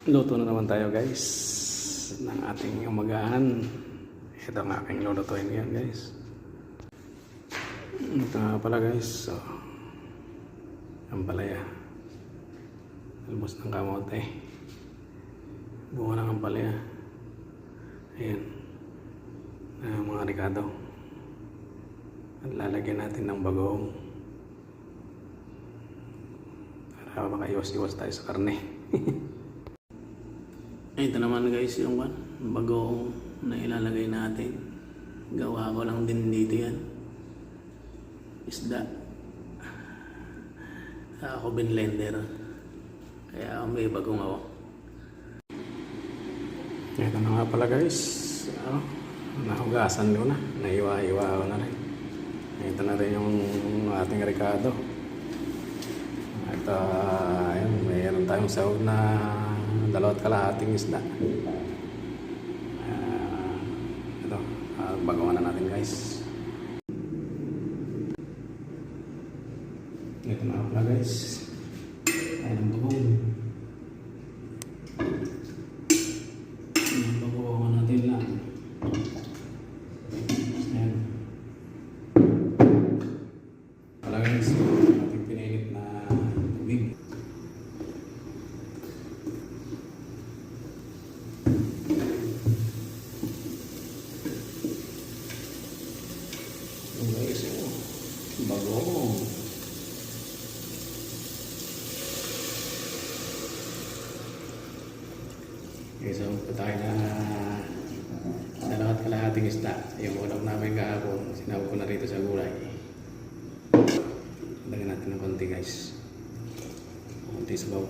Luto na naman tayo guys ng ating umagahan. Ito ang aking lulutuin yan guys. Ito nga pala guys. So, ang palaya. Albos ng kamote. Bunga ng ampalaya. Ayan. Mga ricado. At lalagyan natin ng bagoong. Para makaiwas-iwas tayo sa karne. Ito naman guys yung bagoong na ilalagay natin. Gawa ko lang din dito yan. Isda. Ako binlender. Kaya may bagong ako. Ito na nga pala guys. Nahugasan ko na. Naiwa-iwa ko na rin. Ito na rin yung ating ricado. At ayun, mayroon tayong sahog na 2.5 isda. Ito, bagawan na natin guys. Ito na pala guys. Ayan ang bagong. Bagawan natin lang. Ayan. Pala guys, ating pinilit na tubig. Guys, bagong. Okay, so tayo na 2.5 isda. Yung ulam namin kahapon, sinabog ko na rito sa gulay. Lagyan natin ng konti guys. Konti sabaw.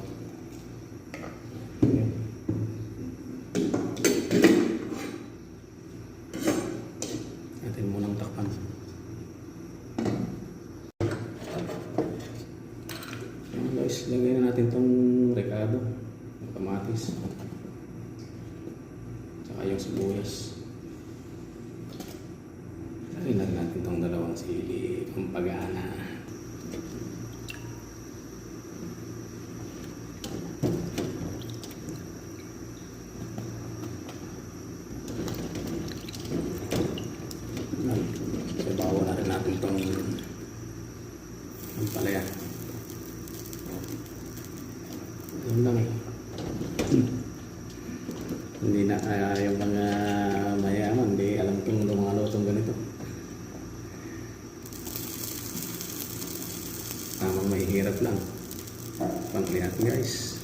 Natin munang takpan. Guys, lagyan na natin itong ricado, yung kamatis, saka yung sibuyas. Lagyan na natin itong 2 sili, ang pag-aana. Sabawan na rin natin itong ampalaya. Yun lang eh. Hindi na yung mga mayaman, hindi alam kung lumalutong ganito. Tamang mahihirap lang. Panglihat guys.